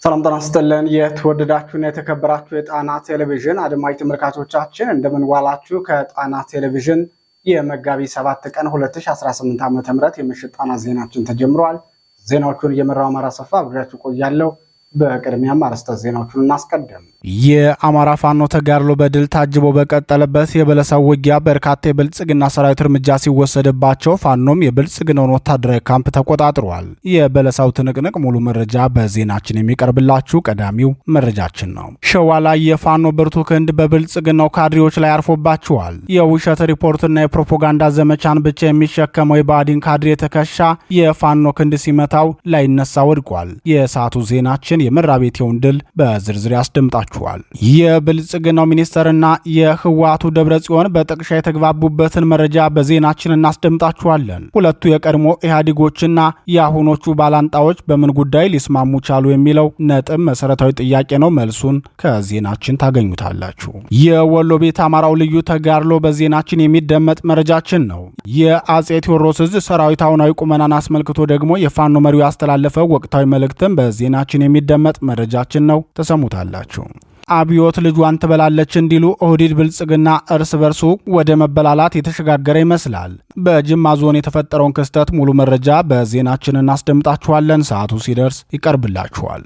ሰላም ጤና ይስጥልን። የተወደዳችሁና የተከበራችሁ የጣና ቴሌቪዥን አድማጭ ተመልካቾቻችን እንደምን ዋላችሁ? ከጣና ቴሌቪዥን የመጋቢት 7 ቀን 2018 ዓ.ም የምሽት ጣና ዜናችን ተጀምሯል። ዜናዎቹን እየመራው አማራ ሰፋ አብሬያችሁ ቆያለሁ። በቅድሚያም አርዕስተ ዜናዎቹን እናስቀድም። የአማራ ፋኖ ተጋድሎ በድል ታጅቦ በቀጠለበት የበለሳው ውጊያ በርካታ የብልጽግና ሰራዊት እርምጃ ሲወሰድባቸው ፋኖም የብልጽግናውን ወታደራዊ ካምፕ ተቆጣጥሯል። የበለሳው ትንቅንቅ ሙሉ መረጃ በዜናችን የሚቀርብላችሁ ቀዳሚው መረጃችን ነው። ሸዋ ላይ የፋኖ ብርቱ ክንድ በብልጽግናው ካድሬዎች ላይ አርፎባቸዋል። የውሸት ሪፖርትና የፕሮፓጋንዳ ዘመቻን ብቻ የሚሸከመው የባዲን ካድሬ ተከሻ የፋኖ ክንድ ሲመታው ላይነሳ ወድቋል። የሰዓቱ ዜናችን የመራቤቴውን ድል በዝርዝር ያስደምጣችኋል። የብልጽግናው ሚኒስተርና የህወሓቱ ደብረጽዮን በጥቅሻ የተግባቡበትን መረጃ በዜናችን እናስደምጣችኋለን። ሁለቱ የቀድሞ ኢህአዴጎችና የአሁኖቹ ባላንጣዎች በምን ጉዳይ ሊስማሙ ቻሉ የሚለው ነጥብ መሰረታዊ ጥያቄ ነው። መልሱን ከዜናችን ታገኙታላችሁ። የወሎ ቤት አማራው ልዩ ተጋድሎ በዜናችን የሚደመጥ መረጃችን ነው። የአጼ ቴዎድሮስ ዕዝ ሰራዊት አሁናዊ ቁመናን አስመልክቶ ደግሞ የፋኖ መሪው ያስተላለፈው ወቅታዊ መልእክትም በዜናችን የሚደመጥ መረጃችን ነው። ተሰሙታላችሁ። አብዮት ልጇን ትበላለች እንዲሉ ኦህዴድ ብልጽግና እርስ በርሱ ወደ መበላላት የተሸጋገረ ይመስላል። በጅማ ዞን የተፈጠረውን ክስተት ሙሉ መረጃ በዜናችን እናስደምጣችኋለን። ሰዓቱ ሲደርስ ይቀርብላችኋል።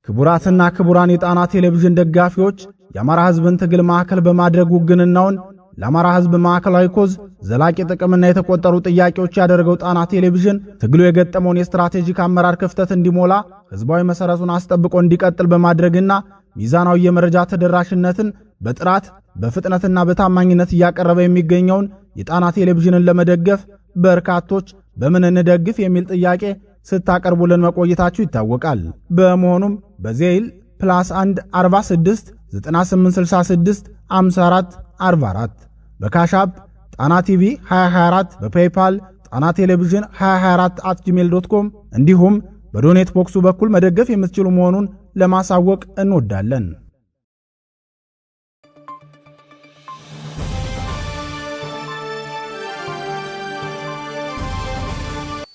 ክቡራትና ክቡራን የጣና ቴሌቪዥን ደጋፊዎች የአማራ ህዝብን ትግል ማዕከል በማድረግ ውግንናውን ለአማራ ህዝብ ማዕከላዊ ኮዝ ዘላቂ ጥቅምና የተቆጠሩ ጥያቄዎች ያደረገው ጣና ቴሌቪዥን ትግሉ የገጠመውን የስትራቴጂክ አመራር ክፍተት እንዲሞላ ህዝባዊ መሰረቱን አስጠብቆ እንዲቀጥል በማድረግና ሚዛናዊ የመረጃ ተደራሽነትን በጥራት በፍጥነትና በታማኝነት እያቀረበ የሚገኘውን የጣና ቴሌቪዥንን ለመደገፍ በርካቶች በምን እንደግፍ የሚል ጥያቄ ስታቀርቡልን መቆየታችሁ ይታወቃል። በመሆኑም በዜል +1 46 9866 54 44 በካሻፕ ጣና ቲቪ 2024 በፔይፓል ጣና ቴሌቪዥን 2024@gmail.com እንዲሁም በዶኔት ቦክሱ በኩል መደገፍ የምትችሉ መሆኑን ለማሳወቅ እንወዳለን።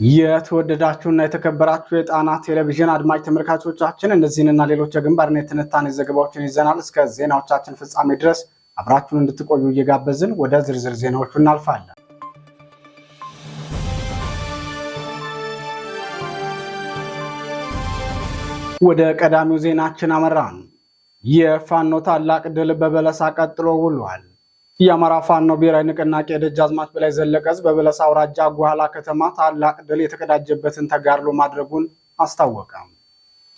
የተወደዳችሁና የተከበራችሁ የጣና ቴሌቪዥን አድማጭ ተመልካቾቻችን እነዚህንና ሌሎች የግንባርና የትንታኔ ዘገባዎችን ይዘናል። እስከ ዜናዎቻችን ፍጻሜ ድረስ አብራችሁን እንድትቆዩ እየጋበዝን ወደ ዝርዝር ዜናዎቹ እናልፋለን። ወደ ቀዳሚው ዜናችን አመራን። የፋኖ ታላቅ ድል በበለሳ ቀጥሎ ውሏል። የአማራ ፋኖ ብሔራዊ ንቅናቄ ደጃዝማች በላይ ዘለቀ ዕዝ በበለሳ አውራጃ ጓላ ከተማ ታላቅ ድል የተቀዳጀበትን ተጋድሎ ማድረጉን አስታወቀ።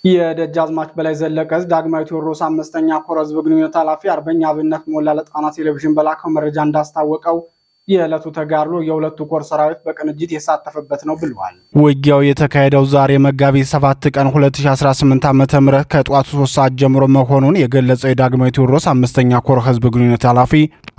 የደጃዝማች በላይ ዘለቀ ዕዝ ዳግማዊ ቴዎድሮስ 5ኛ ኮር ህዝብ ግንኙነት ኃላፊ አርበኛ አብነት ሞላ ለጣና ቴሌቪዥን በላከው መረጃ እንዳስታወቀው የዕለቱ ተጋድሎ የሁለቱ ኮር ሰራዊት በቅንጅት የሳተፈበት ነው ብለዋል። ውጊያው የተካሄደው ዛሬ መጋቢት 7 ቀን 2018 ዓ.ም ከጧቱ 3 ሰዓት ጀምሮ መሆኑን የገለጸው የዳግማዊ ቴዎድሮስ 5ኛ ኮር ህዝብ ግንኙነት ኃላፊ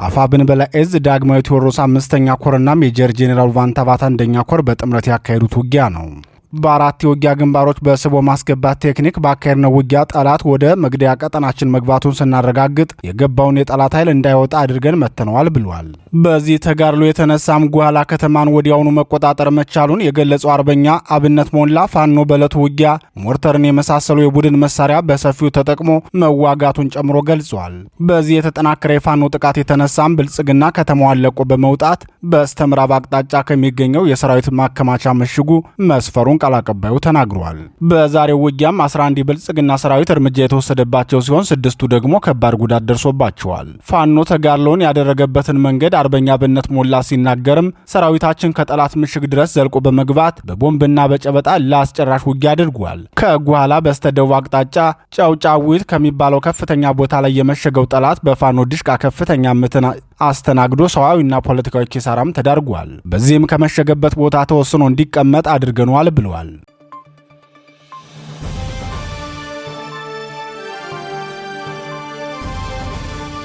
አፋብን በላይ ዕዝ ዳግማዊ ቴዎድሮስ 5ኛ ኮርና ሜጀር ጄኔራል ቫንታባት 1ኛ ኮር በጥምረት ያካሄዱት ውጊያ ነው። በአራት የውጊያ ግንባሮች በስቦ ማስገባት ቴክኒክ ባካሄድነው ውጊያ ጠላት ወደ መግደያ ቀጠናችን መግባቱን ስናረጋግጥ የገባውን የጠላት ኃይል እንዳይወጣ አድርገን መተነዋል ብሏል። በዚህ ተጋድሎ የተነሳም ጓላ ከተማን ወዲያውኑ መቆጣጠር መቻሉን የገለጸው አርበኛ አብነት ሞላ ፋኖ በዕለቱ ውጊያ ሞርተርን የመሳሰሉ የቡድን መሳሪያ በሰፊው ተጠቅሞ መዋጋቱን ጨምሮ ገልጿል። በዚህ የተጠናከረ የፋኖ ጥቃት የተነሳም ብልጽግና ከተማዋን ለቆ በመውጣት በስተምዕራብ አቅጣጫ ከሚገኘው የሰራዊት ማከማቻ ምሽጉ መስፈሩን ቃል አቀባዩ ተናግሯል። በዛሬው ውጊያም 11 የብልጽግና ሰራዊት እርምጃ የተወሰደባቸው ሲሆን 6ቱ ደግሞ ከባድ ጉዳት ደርሶባቸዋል። ፋኖ ተጋድሎውን ያደረገበትን መንገድ አርበኛ አብነት ሞላ ሲናገርም ሰራዊታችን ከጠላት ምሽግ ድረስ ዘልቆ በመግባት በቦምብና በጨበጣ ለአስጨራሽ ውጊያ አድርጓል። ከጓላ በስተደቡብ አቅጣጫ ጫውጫዊት ከሚባለው ከፍተኛ ቦታ ላይ የመሸገው ጠላት በፋኖ ድሽቃ ከፍተኛ ምትን አስተናግዶ ሰዋዊና ፖለቲካዊ ኪሳራም ተዳርጓል። በዚህም ከመሸገበት ቦታ ተወስኖ እንዲቀመጥ አድርገኗል ብለዋል።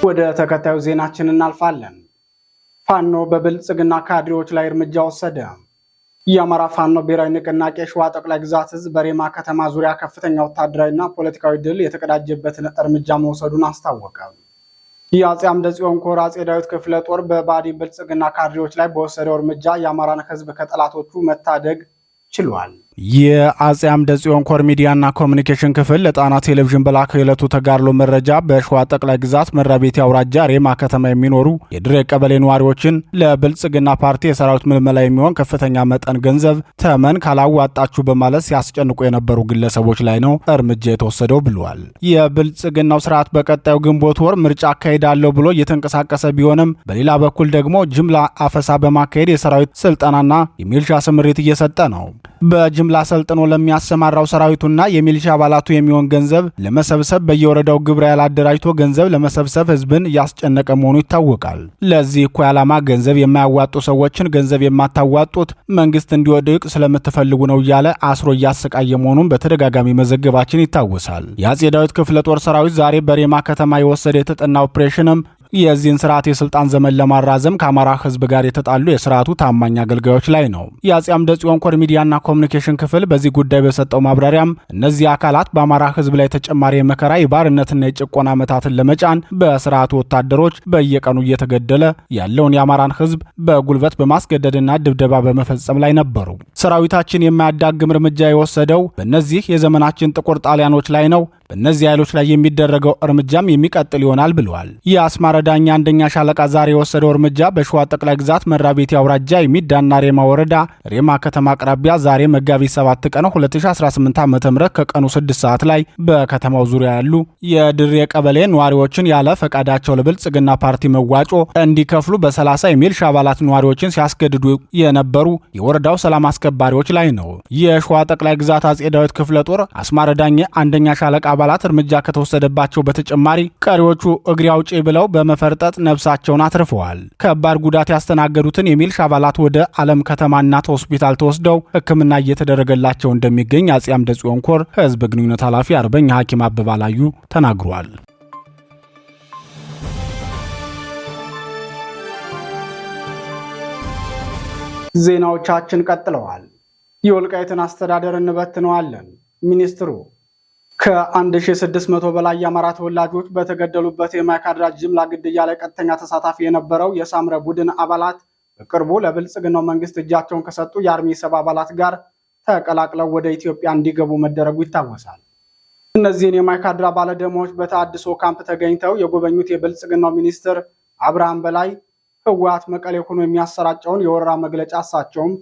ወደ ተከታዩ ዜናችን እናልፋለን። ፋኖ በብልጽግና ካድሬዎች ላይ እርምጃ ወሰደ። የአማራ ፋኖ ብሔራዊ ንቅናቄ ሸዋ ጠቅላይ ግዛት ዕዝ በሬማ ከተማ ዙሪያ ከፍተኛ ወታደራዊና ፖለቲካዊ ድል የተቀዳጀበትን እርምጃ መውሰዱን አስታወቀ። የአጼ አምደ ጽዮን ኮር አጼ ዳዊት ክፍለ ጦር በባዲ ብልጽግና ካድሬዎች ላይ በወሰደው እርምጃ የአማራን ሕዝብ ከጠላቶቹ መታደግ ችሏል። የአጼ አምደ ጽዮን ኮር ሚዲያና ኮሚኒኬሽን ክፍል ለጣና ቴሌቪዥን በላከው የዕለቱ ተጋድሎ መረጃ በሸዋ ጠቅላይ ግዛት መራቤቴ አውራጃ ሬማ ከተማ የሚኖሩ የድሬ ቀበሌ ነዋሪዎችን ለብልጽግና ፓርቲ የሰራዊት ምልመላ የሚሆን ከፍተኛ መጠን ገንዘብ ተመን ካላዋጣችሁ በማለት ሲያስጨንቁ የነበሩ ግለሰቦች ላይ ነው እርምጃ የተወሰደው ብለዋል። የብልጽግናው ስርዓት በቀጣዩ ግንቦት ወር ምርጫ አካሄዳለሁ ብሎ እየተንቀሳቀሰ ቢሆንም በሌላ በኩል ደግሞ ጅምላ አፈሳ በማካሄድ የሰራዊት ስልጠናና የሚልሻ ስምሪት እየሰጠ ነው። በጅምላ ሰልጥኖ ለሚያሰማራው ሰራዊቱና የሚሊሻ አባላቱ የሚሆን ገንዘብ ለመሰብሰብ በየወረዳው ግብረ ኃይል አደራጅቶ ገንዘብ ለመሰብሰብ ህዝብን እያስጨነቀ መሆኑ ይታወቃል። ለዚህ እኮ ዓላማ ገንዘብ የማያዋጡ ሰዎችን ገንዘብ የማታዋጡት መንግስት እንዲወድቅ ስለምትፈልጉ ነው እያለ አስሮ እያሰቃየ መሆኑን በተደጋጋሚ መዘገባችን ይታወሳል። የአጼ ዳዊት ክፍለ ጦር ሰራዊት ዛሬ በሬማ ከተማ የወሰደ የተጠና ኦፕሬሽንም የዚህን ስርዓት የስልጣን ዘመን ለማራዘም ከአማራ ህዝብ ጋር የተጣሉ የስርዓቱ ታማኝ አገልጋዮች ላይ ነው። የአጼ አምደ ጽዮን ኮር ሚዲያና ኮሚኒኬሽን ክፍል በዚህ ጉዳይ በሰጠው ማብራሪያም እነዚህ አካላት በአማራ ህዝብ ላይ ተጨማሪ የመከራ የባርነትና የጭቆና ዓመታትን ለመጫን በስርዓቱ ወታደሮች በየቀኑ እየተገደለ ያለውን የአማራን ህዝብ በጉልበት በማስገደድና ድብደባ በመፈጸም ላይ ነበሩ። ሰራዊታችን የማያዳግም እርምጃ የወሰደው በእነዚህ የዘመናችን ጥቁር ጣሊያኖች ላይ ነው። በእነዚህ ኃይሎች ላይ የሚደረገው እርምጃም የሚቀጥል ይሆናል ብለዋል። የአስማረ ዳኛ አንደኛ ሻለቃ ዛሬ የወሰደው እርምጃ በሸዋ ጠቅላይ ግዛት መራቤቴ አውራጃ የሚዳና ሬማ ወረዳ ሬማ ከተማ አቅራቢያ ዛሬ መጋቢት 7 ቀን 2018 ዓ.ም ከቀኑ 6 ሰዓት ላይ በከተማው ዙሪያ ያሉ የድሬ ቀበሌ ነዋሪዎችን ያለ ፈቃዳቸው ለብልጽግና ፓርቲ መዋጮ እንዲከፍሉ በ30 የሚልሻ አባላት ነዋሪዎችን ሲያስገድዱ የነበሩ የወረዳው ሰላም አስከባሪዎች ላይ ነው። የሸዋ ጠቅላይ ግዛት አጼ ዳዊት ክፍለ ጦር አስማረ ዳኛ አንደኛ ሻለቃ አባላት እርምጃ ከተወሰደባቸው በተጨማሪ ቀሪዎቹ እግሬ አውጪ ብለው በመፈርጠጥ ነፍሳቸውን አትርፈዋል። ከባድ ጉዳት ያስተናገዱትን የሚልሻ አባላት ወደ ዓለም ከተማ እናት ሆስፒታል ተወስደው ሕክምና እየተደረገላቸው እንደሚገኝ አጼ አምደ ጽዮን ኮር ህዝብ ግንኙነት ኃላፊ አርበኛ ሐኪም አበባ ላዩ ተናግሯል። ዜናዎቻችን ቀጥለዋል። የወልቃይትን አስተዳደር እንበትነዋለን። ሚኒስትሩ ከ1600 በላይ የአማራ ተወላጆች በተገደሉበት የማይካድራ ጅምላ ግድያ ላይ ቀጥተኛ ተሳታፊ የነበረው የሳምረ ቡድን አባላት በቅርቡ ለብልጽግናው መንግስት እጃቸውን ከሰጡ የአርሚ 70 አባላት ጋር ተቀላቅለው ወደ ኢትዮጵያ እንዲገቡ መደረጉ ይታወሳል። እነዚህን የማይካድራ ባለደሞች በተአድሶ ካምፕ ተገኝተው የጎበኙት የብልጽግናው ሚኒስትር አብርሃም በላይ ህወሓት መቀሌ ሆኖ የሚያሰራጨውን የወረራ መግለጫ እሳቸውም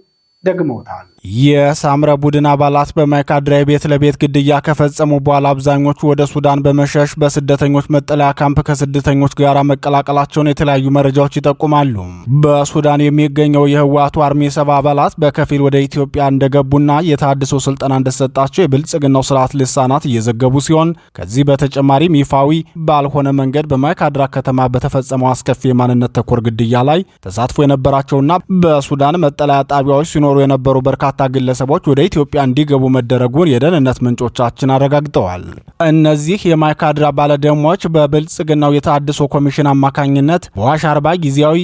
ደግመውታል። የሳምረ ቡድን አባላት በማይካድራ የቤት ለቤት ግድያ ከፈጸሙ በኋላ አብዛኞቹ ወደ ሱዳን በመሸሽ በስደተኞች መጠለያ ካምፕ ከስደተኞች ጋር መቀላቀላቸውን የተለያዩ መረጃዎች ይጠቁማሉ። በሱዳን የሚገኘው የህወሓቱ አርሚ 70 አባላት በከፊል ወደ ኢትዮጵያ እንደገቡና የተሃድሶ ስልጠና እንደተሰጣቸው የብልጽግናው ስርዓት ልሳናት እየዘገቡ ሲሆን ከዚህ በተጨማሪም ይፋዊ ባልሆነ መንገድ በማይካድራ ከተማ በተፈጸመው አስከፊ የማንነት ተኮር ግድያ ላይ ተሳትፎ የነበራቸውና በሱዳን መጠለያ ጣቢያዎች ሲኖሩ የነበሩ በርካታ ግለሰቦች ወደ ኢትዮጵያ እንዲገቡ መደረጉን የደህንነት ምንጮቻችን አረጋግጠዋል። እነዚህ የማይካድራ ባለደሞች በብልጽግናው የተሃድሶ ኮሚሽን አማካኝነት በዋሽ አርባ ጊዜያዊ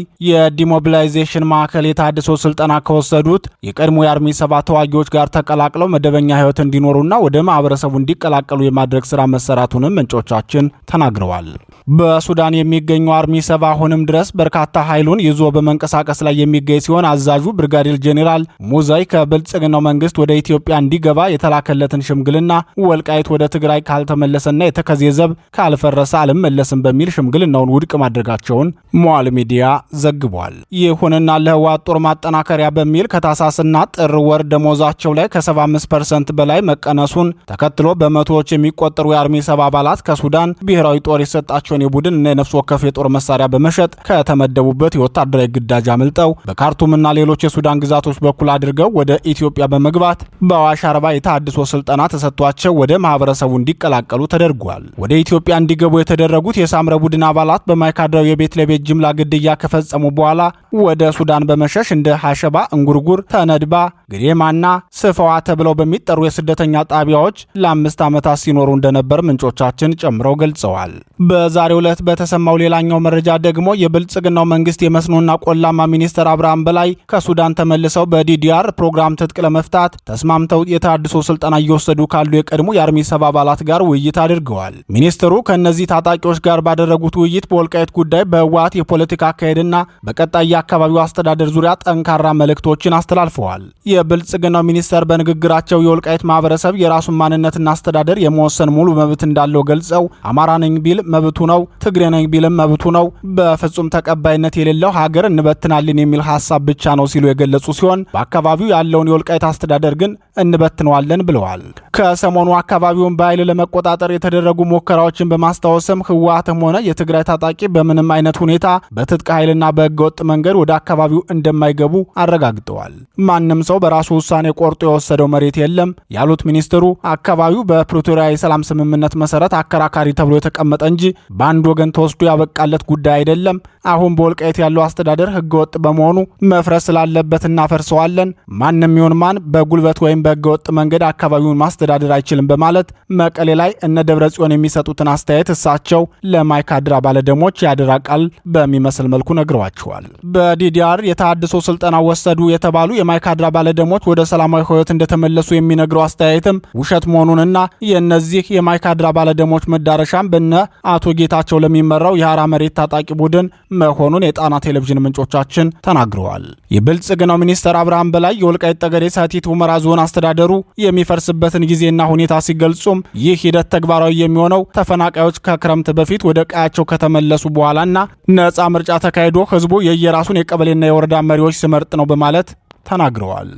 የዲሞቢላይዜሽን ማዕከል የተሃድሶ ስልጠና ከወሰዱት የቀድሞ የአርሚ 70 ተዋጊዎች ጋር ተቀላቅለው መደበኛ ህይወት እንዲኖሩና ወደ ማህበረሰቡ እንዲቀላቀሉ የማድረግ ስራ መሰራቱንም ምንጮቻችን ተናግረዋል። በሱዳን የሚገኘው አርሚ 70 አሁንም ድረስ በርካታ ኃይሉን ይዞ በመንቀሳቀስ ላይ የሚገኝ ሲሆን አዛዡ ብርጋዴር ጄኔራል ሙዛይ ከብልጽግናው መንግስት ወደ ኢትዮጵያ እንዲገባ የተላከለትን ሽምግልና ወልቃይት ወደ ትግራይ ካልተመለሰና የተከዜ ዘብ ካልፈረሰ አልመለስም በሚል ሽምግልናውን ውድቅ ማድረጋቸውን ሞዓል ሚዲያ ዘግቧል። ይሁንና ለህወሓት ጦር ማጠናከሪያ በሚል ከታሳስና ጥር ወር ደሞዛቸው ላይ ከ75% በላይ መቀነሱን ተከትሎ በመቶዎች የሚቆጠሩ የአርሚ 70 አባላት ከሱዳን ብሔራዊ ጦር የሰጣቸውን የቡድን እና የነፍስ ወከፍ የጦር መሳሪያ በመሸጥ ከተመደቡበት የወታደራዊ ግዳጅ አምልጠው በካርቱምና ሌሎች የሱዳን ግዛቶች በኩል አድርገው ወደ ኢትዮጵያ በመግባት በአዋሽ አርባ የተሃድሶ ስልጠና ተሰጥቷቸው ወደ ማህበረሰቡ እንዲቀላቀሉ ተደርጓል። ወደ ኢትዮጵያ እንዲገቡ የተደረጉት የሳምረ ቡድን አባላት በማይካድራው የቤት ለቤት ጅምላ ግድያ ከፈጸሙ በኋላ ወደ ሱዳን በመሸሽ እንደ ሐሸባ፣ እንጉርጉር፣ ተነድባ፣ ግዴማና ስፈዋ ተብለው በሚጠሩ የስደተኛ ጣቢያዎች ለ5 ዓመታት ሲኖሩ እንደነበር ምንጮቻችን ጨምረው ገልጸዋል። በዛሬው ዕለት በተሰማው ሌላኛው መረጃ ደግሞ የብልጽግናው መንግስት የመስኖና ቆላማ ሚኒስትር አብርሃም በላይ ከሱዳን ተመልሰው በዲዲአር ፕሮግራም ትጥቅ ለመፍታት ተስማምተው የተሃድሶ ስልጠና እየወሰዱ ካሉ የቀድሞ የአርሚ ሰብ አባላት ጋር ውይይት አድርገዋል። ሚኒስትሩ ከእነዚህ ታጣቂዎች ጋር ባደረጉት ውይይት በወልቃይት ጉዳይ በህወሓት የፖለቲካ አካሄድና በቀጣይ የአካባቢው አስተዳደር ዙሪያ ጠንካራ መልእክቶችን አስተላልፈዋል። የብልጽግናው ሚኒስተር በንግግራቸው የወልቃይት ማህበረሰብ የራሱን ማንነትና አስተዳደር የመወሰን ሙሉ መብት እንዳለው ገልጸው አማራ ነኝ ቢል መብቱ ነው፣ ትግሬ ነኝ ቢልም መብቱ ነው፣ በፍጹም ተቀባይነት የሌለው ሀገር እንበትናለን የሚል ሐሳብ ብቻ ነው ሲሉ የገለጹ ሲሆን በአካባቢው ያለውን የወልቃይት አስተዳደር ግን እንበትነዋለን ብለዋል። ከሰሞኑ አካባቢውን በኃይል ለመቆጣጠር የተደረጉ ሙከራዎችን በማስታወስም ህወሓትም ሆነ የትግራይ ታጣቂ በምንም አይነት ሁኔታ በትጥቅ ኃይልና በህገወጥ መንገድ ወደ አካባቢው እንደማይገቡ አረጋግጠዋል። ማንም ሰው በራሱ ውሳኔ ቆርጦ የወሰደው መሬት የለም ያሉት ሚኒስትሩ አካባቢው በፕሪቶሪያ የሰላም ስምምነት መሰረት አከራካሪ ተብሎ የተቀመጠ እንጂ በአንድ ወገን ተወስዶ ያበቃለት ጉዳይ አይደለም። አሁን በወልቃይት ያለው አስተዳደር ህገወጥ በመሆኑ መፍረስ ስላለበት እናፈርሰዋለን። ማንም ይሁን ማን በጉልበት ወይም በህገወጥ መንገድ አካባቢውን ማስተዳደር አይችልም በማለት መቀሌ ላይ እነ ደብረ ጽዮን የሚሰጡትን አስተያየት እሳቸው ለማይካድራ ባለደሞች ያደራ ቃል በሚመስል መልኩ ነግረዋቸዋል። በዲዲአር የተሃድሶ ስልጠና ወሰዱ የተባሉ የማይካድራ ባለደሞች ወደ ሰላማዊ ህይወት እንደተመለሱ የሚነግረው አስተያየትም ውሸት መሆኑንና የእነዚህ የማይካድራ ባለደሞች መዳረሻም በነ አቶ ጌታቸው ለሚመራው የሐራ መሬት ታጣቂ ቡድን መሆኑን የጣና ቴሌቪዥን ምንጮቻችን ተናግረዋል። የብልጽግናው ሚኒስተር አብርሃም በላይ የወልቃይት ጠገዴ ሰቲት ሁመራ ዞን አስተዳደሩ የሚፈርስበትን ጊዜና ሁኔታ ሲገልጹም ይህ ሂደት ተግባራዊ የሚሆነው ተፈናቃዮች ከክረምት በፊት ወደ ቀያቸው ከተመለሱ በኋላና ነፃ ምርጫ ተካሂዶ ህዝቡ የየራሱን የቀበሌና የወረዳ መሪዎች ሲመርጥ ነው በማለት ተናግረዋል።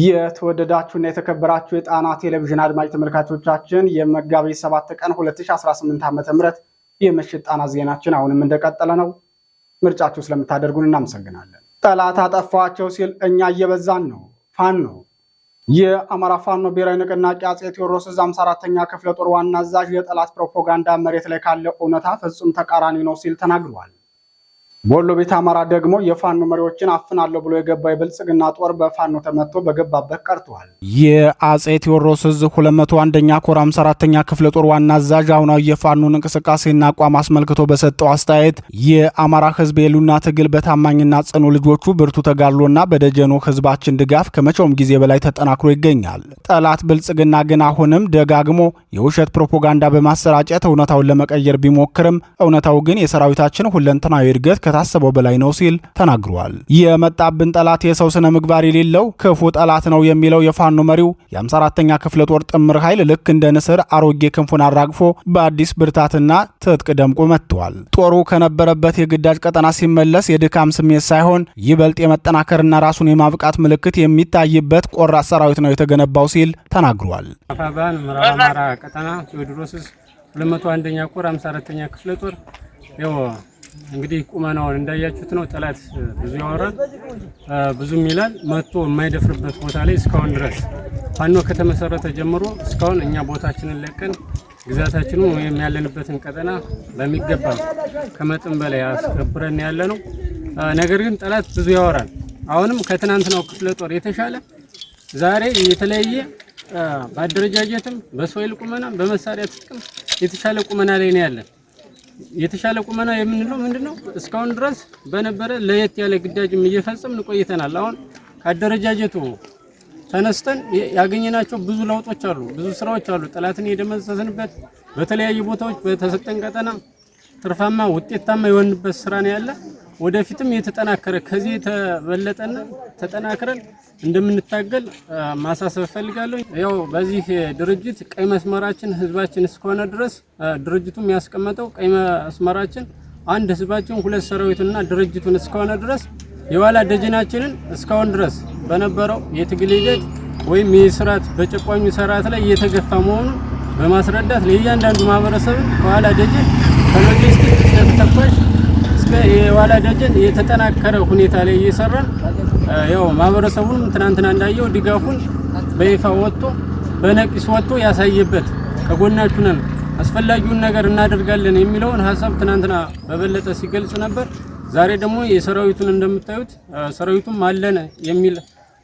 የተወደዳችሁና የተከበራችሁ የጣና ቴሌቪዥን አድማጭ ተመልካቾቻችን የመጋቢት 7 ቀን 2018 ዓ.ም የምሽት ጣና ዜናችን አሁንም እንደቀጠለ ነው። ምርጫችሁ ስለምታደርጉን እናመሰግናለን። ጠላት አጠፋቸው ሲል እኛ እየበዛን ነው። ፋኖ የአማራ ፋኖ ብሔራዊ ንቅናቄ አጼ ቴዎድሮስ 54ኛ ክፍለ ጦር ዋና አዛዥ የጠላት ፕሮፓጋንዳ መሬት ላይ ካለው እውነታ ፍጹም ተቃራኒ ነው ሲል ተናግሯል። በወሎ ቤት አማራ ደግሞ የፋኖ መሪዎችን አፍናለሁ ብሎ የገባው የብልጽግና ጦር በፋኖ ተመቶ በገባበት ቀርቷል። የአጼ ቴዎድሮስ 201ኛ ኮር 54ኛ ክፍለ ጦር ዋና አዛዥ አሁናዊ የፋኖን እንቅስቃሴና አቋም አስመልክቶ በሰጠው አስተያየት የአማራ ህዝብ የሉና ትግል በታማኝና ጽኑ ልጆቹ ብርቱ ተጋድሎና በደጀኑ ህዝባችን ድጋፍ ከመቼውም ጊዜ በላይ ተጠናክሮ ይገኛል። ጠላት ብልጽግና ግን አሁንም ደጋግሞ የውሸት ፕሮፓጋንዳ በማሰራጨት እውነታውን ለመቀየር ቢሞክርም እውነታው ግን የሰራዊታችን ሁለንተናዊ እድገት ከታሰበው በላይ ነው ሲል ተናግሯል። የመጣብን ጠላት የሰው ስነ ምግባር የሌለው ክፉ ጠላት ነው የሚለው የፋኖ መሪው የ54ኛ ክፍለ ጦር ጥምር ኃይል ልክ እንደ ንስር አሮጌ ክንፉን አራግፎ በአዲስ ብርታትና ትጥቅ ደምቆ መጥቷል። ጦሩ ከነበረበት የግዳጅ ቀጠና ሲመለስ የድካም ስሜት ሳይሆን ይበልጥ የመጠናከርና ራሱን የማብቃት ምልክት የሚታይበት ቆራጥ ሰራዊት ነው የተገነባው ሲል ተናግሯል። አፋባን ምዕራብ አማራ ቀጠና ቴዎድሮስ 201ኛ ኮር 54ኛ ክፍለ ጦር እንግዲህ ቁመናውን እንዳያችሁት ነው። ጠላት ብዙ ያወራል፣ ብዙም ይላል። መጥቶ የማይደፍርበት ቦታ ላይ እስካሁን ድረስ ፋኖ ከተመሰረተ ጀምሮ እስካሁን እኛ ቦታችንን ለቀን ግዛታችንን ወይም ያለንበትን ቀጠና በሚገባ ከመጠን በላይ አስከብረን ያለ ነው። ነገር ግን ጠላት ብዙ ያወራል። አሁንም ከትናንትናው ክፍለ ጦር የተሻለ ዛሬ የተለያየ በአደረጃጀትም በሶይል ቁመና በመሳሪያ ጥቅም የተሻለ ቁመና ላይ ነው ያለን። የተሻለ ቁመና የምንለው ምንድነው? እስካሁን ድረስ በነበረ ለየት ያለ ግዳጅም እየፈጸምን ቆይተናል። አሁን ከአደረጃጀቱ ተነስተን ያገኘናቸው ብዙ ለውጦች አሉ፣ ብዙ ስራዎች አሉ። ጠላትን የደመሰስንበት በተለያዩ ቦታዎች በተሰጠን ቀጠና ትርፋማ ውጤታማ የሆንበት ስራ ነው ያለ። ወደፊትም የተጠናከረ ከዚህ የተበለጠና ተጠናክረን እንደምንታገል ማሳሰብ ፈልጋለሁ። ያው በዚህ ድርጅት ቀይ መስመራችን ህዝባችን እስከሆነ ድረስ ድርጅቱም ያስቀመጠው ቀይ መስመራችን አንድ ህዝባችን ሁለት ሰራዊትና ድርጅቱን እስከሆነ ድረስ የዋላ ደጀናችንን እስካሁን ድረስ በነበረው የትግል ሂደት ወይም የስርዓት በጨቋኙ ስርዓት ላይ እየተገፋ መሆኑን በማስረዳት ለእያንዳንዱ ማህበረሰብ ከዋላ ደጀን ከሎጂስቲክ ተተኳሽ እስከ የዋላ ደጀን የተጠናከረ ሁኔታ ላይ እየሰራን ያው ማህበረሰቡን ትናንትና እንዳየው ድጋፉን በይፋ ወጥቶ በነቂስ ወጥቶ ያሳየበት ከጎናችሁ ነን አስፈላጊውን ነገር እናደርጋለን የሚለውን ሐሳብ ትናንትና በበለጠ ሲገልጽ ነበር። ዛሬ ደግሞ የሰራዊቱን እንደምታዩት ሰራዊቱም አለን የሚል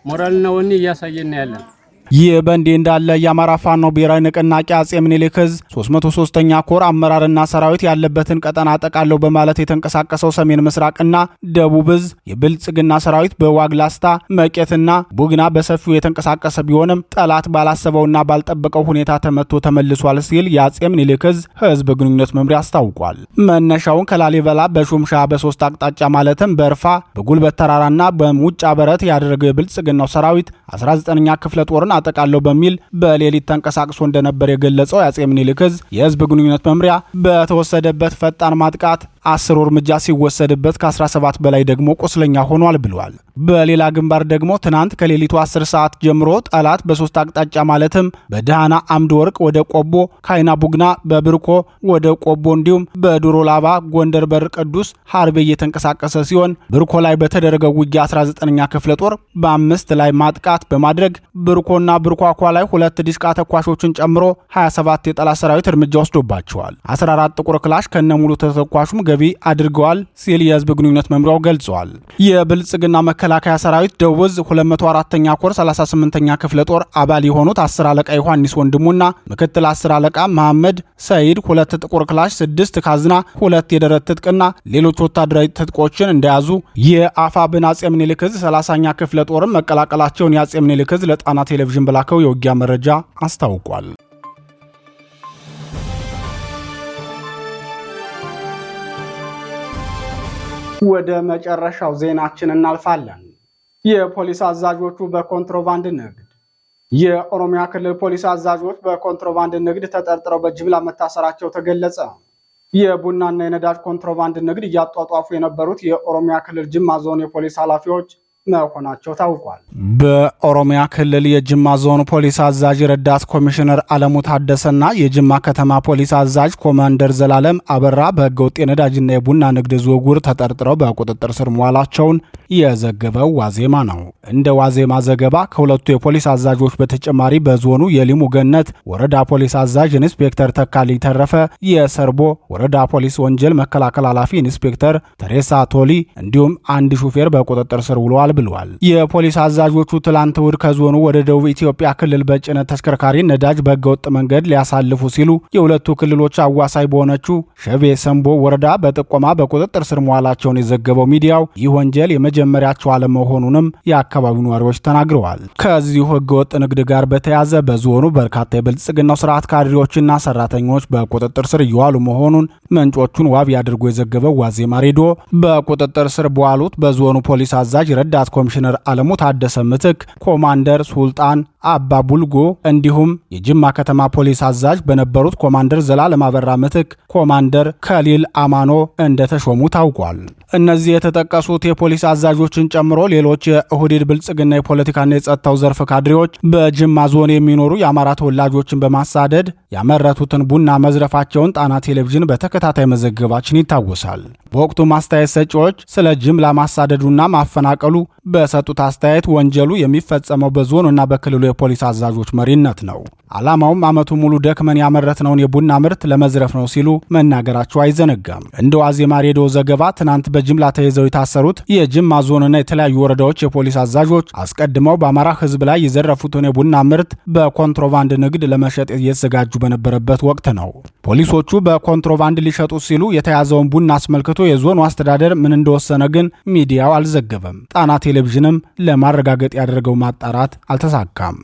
ሞራልና ወኔ እያሳየን ያለን ይህ በእንዲህ እንዳለ የአማራ ፋኖ ብሔራዊ ንቅናቄ አጼ ምኒልክ ዕዝ 303ኛ ኮር አመራርና ሰራዊት ያለበትን ቀጠና አጠቃለው በማለት የተንቀሳቀሰው ሰሜን ምስራቅና ደቡብ ዕዝ የብልጽግና ሰራዊት በዋግላስታ መቄትና ቡግና በሰፊው የተንቀሳቀሰ ቢሆንም ጠላት ባላሰበውና ባልጠበቀው ሁኔታ ተመቶ ተመልሷል ሲል የአጼ ምኒልክ ዕዝ ህዝብ ግንኙነት መምሪያ አስታውቋል። መነሻውን ከላሊበላ በሹምሻ በሶስት አቅጣጫ ማለትም በእርፋ በጉልበት ተራራና በሙጫ በረት ያደረገው የብልጽግናው ሰራዊት 19ኛ ክፍለ ጦርን አጠቃለው በሚል በሌሊት ተንቀሳቅሶ እንደነበር የገለጸው የአጼ ምኒልክ ዕዝ የህዝብ ግንኙነት መምሪያ በተወሰደበት ፈጣን ማጥቃት 10 እርምጃ ሲወሰድበት ከ17 በላይ ደግሞ ቁስለኛ ሆኗል ብሏል። በሌላ ግንባር ደግሞ ትናንት ከሌሊቱ 10 ሰዓት ጀምሮ ጠላት በሶስት አቅጣጫ ማለትም በደሃና አምድ ወርቅ ወደ ቆቦ፣ ካይና ቡግና በብርኮ ወደ ቆቦ እንዲሁም በዱሮ ላባ ጎንደር በር ቅዱስ ሀርቤ እየተንቀሳቀሰ ሲሆን ብርኮ ላይ በተደረገው ውጊያ 19ኛ ክፍለ ጦር በ5 ላይ ማጥቃት በማድረግ ብርኮና ብርኳኳ ላይ 2 ዲሽቃ ተኳሾችን ጨምሮ 27 የጠላት ሰራዊት እርምጃ ወስዶባቸዋል። 14 ጥቁር ክላሽ ከነሙሉ ተተኳሹም ገቢ አድርገዋል ሲል የህዝብ ግንኙነት መምሪያው ገልጿል። የብልጽግና መከላከያ ሰራዊት ደቡብ ዕዝ 204ኛ ኮር 38ኛ ክፍለ ጦር አባል የሆኑት 10 አለቃ ዮሐንስ ወንድሙና ምክትል 10 አለቃ መሐመድ ሰይድ 2 ጥቁር ክላሽ 6 ካዝና 2 የደረት ትጥቅና ሌሎች ወታደራዊ ትጥቆችን እንደያዙ የአፋብን አጼ ምኒልክ ዕዝ 30ኛ ክፍለ ጦርም መቀላቀላቸውን የአጼ ምኒልክ ዕዝ ለጣና ቴሌቪዥን በላከው የውጊያ መረጃ አስታውቋል። ወደ መጨረሻው ዜናችን እናልፋለን። የፖሊስ አዛዦቹ በኮንትሮባንድ ንግድ። የኦሮሚያ ክልል ፖሊስ አዛዦች በኮንትሮባንድ ንግድ ተጠርጥረው በጅምላ መታሰራቸው ተገለጸ። የቡናና የነዳጅ ኮንትሮባንድ ንግድ እያጧጧፉ የነበሩት የኦሮሚያ ክልል ጅማ ዞን የፖሊስ ኃላፊዎች መሆናቸው ታውቋል። በኦሮሚያ ክልል የጅማ ዞን ፖሊስ አዛዥ ረዳት ኮሚሽነር አለሙ ታደሰና የጅማ ከተማ ፖሊስ አዛዥ ኮማንደር ዘላለም አበራ በህገወጥ የነዳጅና የቡና ንግድ ዝውውር ተጠርጥረው በቁጥጥር ስር መዋላቸውን የዘገበው ዋዜማ ነው። እንደ ዋዜማ ዘገባ ከሁለቱ የፖሊስ አዛዦች በተጨማሪ በዞኑ የሊሙ ገነት ወረዳ ፖሊስ አዛዥ ኢንስፔክተር ተካልኝ ተረፈ፣ የሰርቦ ወረዳ ፖሊስ ወንጀል መከላከል ኃላፊ ኢንስፔክተር ተሬሳ ቶሊ እንዲሁም አንድ ሹፌር በቁጥጥር ስር ውለዋል ብለዋል። የፖሊስ አዛዦቹ ትላንት እሁድ ከዞኑ ወደ ደቡብ ኢትዮጵያ ክልል በጭነት ተሽከርካሪ ነዳጅ በህገወጥ መንገድ ሊያሳልፉ ሲሉ የሁለቱ ክልሎች አዋሳኝ በሆነችው ሸቤ ሰንቦ ወረዳ በጥቆማ በቁጥጥር ስር መዋላቸውን የዘገበው ሚዲያው ይህ ወንጀል የመጀመሪያቸው አለመሆኑንም የአካባቢው ነዋሪዎች ተናግረዋል። ከዚሁ ህገወጥ ንግድ ጋር በተያያዘ በዞኑ በርካታ የብልጽግናው ስርዓት ካድሬዎችና ሰራተኞች በቁጥጥር ስር እየዋሉ መሆኑን ምንጮቹን ዋቢ አድርጎ የዘገበው ዋዜማ ሬዲዮ በቁጥጥር ስር በዋሉት በዞኑ ፖሊስ አዛዥ ረዳት ኮሚሽነር አለሙ ታደሰ ምትክ ኮማንደር ሱልጣን አባ ቡልጎ እንዲሁም የጅማ ከተማ ፖሊስ አዛዥ በነበሩት ኮማንደር ዘላለም አበራ ምትክ ኮማንደር ከሊል አማኖ እንደተሾሙ ታውቋል። እነዚህ የተጠቀሱት የፖሊስ አዛዦችን ጨምሮ ሌሎች የኦህዴድ ብልጽግና የፖለቲካና የጸጥታው ዘርፍ ካድሬዎች በጅማ ዞን የሚኖሩ የአማራ ተወላጆችን በማሳደድ ያመረቱትን ቡና መዝረፋቸውን ጣና ቴሌቪዥን በተከታታይ መዘገባችን ይታወሳል። በወቅቱ ማስተያየት ሰጪዎች ስለ ጅምላ ማሳደዱና ማፈናቀሉ በሰጡት አስተያየት ወንጀሉ የሚፈጸመው በዞኑና በክልሉ የፖሊስ አዛዦች መሪነት ነው፣ ዓላማውም ዓመቱ ሙሉ ደክመን ያመረትነውን የቡና ምርት ለመዝረፍ ነው ሲሉ መናገራቸው አይዘነጋም። እንደ ዋዜማ ሬዲዮ ዘገባ ትናንት በጅምላ ተይዘው የታሰሩት የጅማ ዞንና የተለያዩ ወረዳዎች የፖሊስ አዛዦች አስቀድመው በአማራ ሕዝብ ላይ የዘረፉትን የቡና ምርት በኮንትሮባንድ ንግድ ለመሸጥ እየተዘጋጁ በነበረበት ወቅት ነው። ፖሊሶቹ በኮንትሮባንድ ሊሸጡ ሲሉ የተያዘውን ቡና አስመልክቶ የዞኑ አስተዳደር ምን እንደወሰነ ግን ሚዲያው አልዘገበም። ጣና ቴሌቪዥንም ለማረጋገጥ ያደረገው ማጣራት አልተሳካም።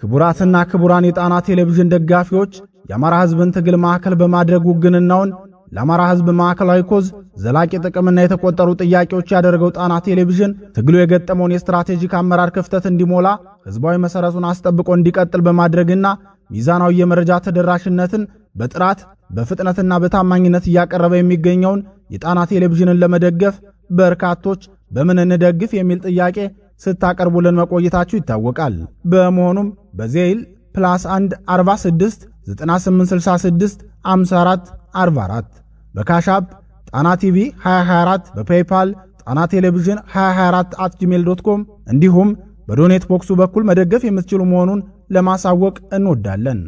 ክቡራትና ክቡራን የጣና ቴሌቪዥን ደጋፊዎች የአማራ ሕዝብን ትግል ማዕከል በማድረግ ውግንናውን ለአማራ ሕዝብ ማዕከላዊ ኮዝ ዘላቂ ጥቅምና የተቆጠሩ ጥያቄዎች ያደረገው ጣና ቴሌቪዥን ትግሉ የገጠመውን የስትራቴጂክ አመራር ክፍተት እንዲሞላ ሕዝባዊ መሰረቱን አስጠብቆ እንዲቀጥል በማድረግና ሚዛናዊ የመረጃ ተደራሽነትን በጥራት በፍጥነትና በታማኝነት እያቀረበ የሚገኘውን የጣና ቴሌቪዥንን ለመደገፍ በርካቶች በምን እንደግፍ የሚል ጥያቄ ስታቀርቡልን መቆየታችሁ ይታወቃል። በመሆኑም በዜል +1 46 9866 54 44 በካሻፕ ጣና ቲቪ 2024 በፔይፓል ጣና ቴሌቪዥን 2024@gmail.com እንዲሁም በዶኔት ቦክሱ በኩል መደገፍ የምትችሉ መሆኑን ለማሳወቅ እንወዳለን።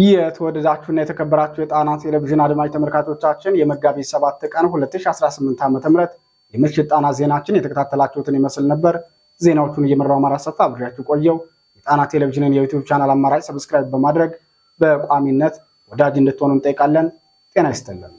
የተወደዳችሁና የተከበራችሁ የጣና ቴሌቪዥን አድማጭ ተመልካቾቻችን የመጋቢት 7 ቀን 2018 ዓ.ም የምሽት ጣና ዜናችን የተከታተላችሁትን ይመስል ነበር። ዜናዎቹን እየመራው አማራ ሰፋ አብሬያችሁ ቆየው። የጣና ቴሌቪዥንን የዩቲዩብ ቻናል አማራጭ ሰብስክራይብ በማድረግ በቋሚነት ወዳጅ እንድትሆኑ እንጠይቃለን። ጤና ይስጥልን።